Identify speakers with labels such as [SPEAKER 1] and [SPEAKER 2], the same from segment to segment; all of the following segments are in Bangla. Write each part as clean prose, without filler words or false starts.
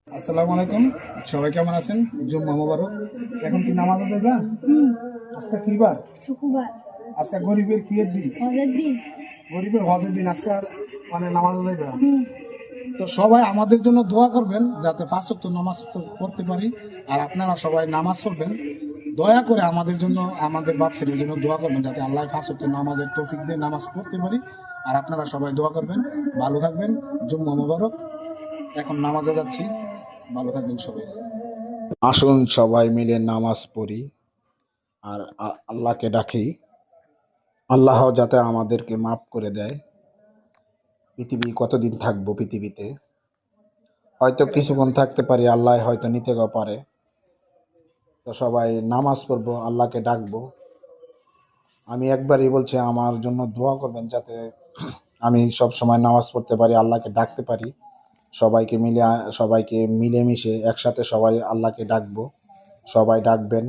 [SPEAKER 1] আসসালামু আলাইকুম। সবাই কেমন আছেন? জুম্মা মোবারক। এখন কি নামাজ যাইবা? আজকে কি বার?
[SPEAKER 2] শুক্রবার।
[SPEAKER 1] আজকে গরিবের কি এর দিন?
[SPEAKER 2] হজের দিন।
[SPEAKER 1] গরিবের হজের দিন। আজকে মানে নামাজ যাইবা। তো সবাই আমাদের জন্য দোয়া করবেন যাতে 5 ওয়াক্ত নামাজ পড়তে পারি। আর আপনারা সবাই নামাজ পড়বেন। দয়া করে আমাদের জন্য, আমাদের বাপ ছেলের জন্য দোয়া করবেন যাতে আল্লাহ 5 ওয়াক্ত নামাজের তৌফিক দিয়ে নামাজ পড়তে পারি। আর আপনারা সবাই দোয়া করবেন। ভালো থাকবেন। জুম্মা মোবারক। এখন নামাজে যাচ্ছি। ভালো থাকবেন সবাই।
[SPEAKER 3] আসুন সবাই মিলে নামাজ পড়ি আর আল্লাহকে ডাকি। আল্লাহ যাতে আমাদেরকে মাফ করে দেয়। পৃথিবী কতদিন থাকবো পৃথিবীতে, হয়তো কিছুক্ষণ থাকতে পারি, আল্লাহ হয়তো নিতে পারে। তো সবাই নামাজ পড়বো, আল্লাহকে ডাকবো। আমি একবারই বলছি, আমার জন্য দোয়া করবেন যাতে আমি সব সময় নামাজ পড়তে পারি, আল্লাহকে ডাকতে পারি। সবাইকে মিলেমিশে একসাথে সবাই আল্লাহকে ডাকবো। সবাই ডাকবেন,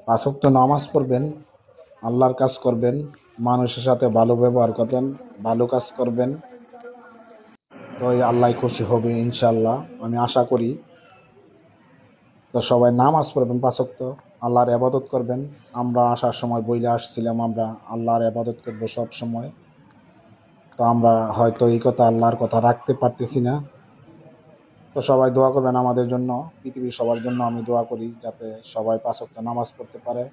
[SPEAKER 3] 5 ওয়াক্ত নামাজ পড়বেন, আল্লাহর কাজ করবেন, মানুষের সাথে ভালো ব্যবহার করবেন, ভালো কাজ করবেন। তো এই আল্লাহ খুশি হবে ইনশাল্লাহ, আমি আশা করি। তো সবাই নামাজ পড়বেন, 5 ওয়াক্ত আল্লাহর ইবাদত করবেন। আমরা আসার সময় বইলে আসছিলাম, আমরা আল্লাহর ইবাদত করবো সব সময়। তো আমরা হয়তো এই কথা, আল্লাহর কথা রাখতে পারতেছি না। তো সবাই দোয়া করবেন আমাদের জন্য, পৃথিবীর সবার জন্য আমি দোয়া করি যাতে সবাই 5 ওয়াক্ত নামাজ পড়তে পারে,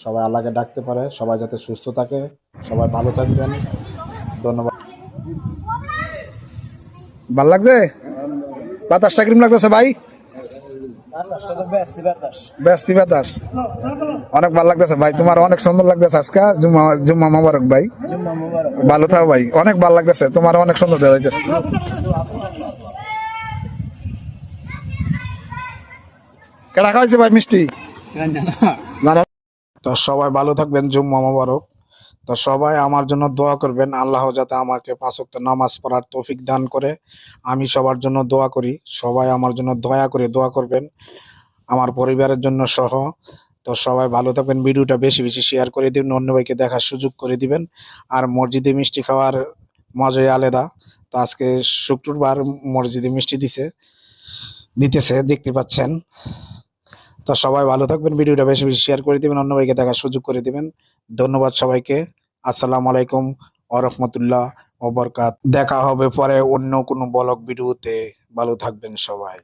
[SPEAKER 3] সবাই আল্লাহকে ডাকতে পারে, সবাই যাতে সুস্থ থাকে। সবাই ভালো থাকবেন। ধন্যবাদ।
[SPEAKER 1] ভাল লাগছে? বাতাসটা কিরম লাগতেছে ভাই? ব্যস্তি বাতাস অনেক ভালো লাগতেছে ভাই। তোমার অনেক সুন্দর লাগতেছে আজকে। জুম্মা জুম্মা মোবারক ভাই। ভালো থাকো ভাই। অনেক ভালো লাগতেছে, তোমার অনেক সুন্দর দেওয়া যাইতেছে। কেডা খাওয়াইছে ভাই মিষ্টি? না না।
[SPEAKER 3] তো সবাই ভালো থাকবেন, জুম্মা মোবারক। তো সবাই আমার জন্য দোয়া করবেন, আল্লাহ যাতে আমাকে 5 ওয়াক্ত নামাজ পড়ার তৌফিক দান করে। আমি সবার জন্য দোয়া করি, সবাই আমার জন্য দয়া করে দোয়া করবেন, আমার পরিবারের জন্য সহ। তো সবাই ভালো থাকবেন। ভিডিওটা বেশি বেশি শেয়ার করে দিবেন, অন্য ভাইকে দেখার সুযোগ করে দিবেন। আর মসজিদে মিষ্টি খাওয়ার মজাই আলাদা। তো আজকে শুক্রবার, মসজিদে মিষ্টি দিতেছে, দেখতে পাচ্ছেন। তো সবাই ভালো থাকবেন, ভিডিওটা বেশি বেশি শেয়ার করে দিবেন, অন্য ভাইকে দেখার সুযোগ করে দিবেন। ধন্যবাদ সবাইকে। আসসালামু আলাইকুম ওয়া রাহমাতুল্লাহ ওয়া বারাকাতুহু। দেখা হবে পরে অন্য কোনো ব্লগ ভিডিওতে। ভালো থাকবেন সবাই।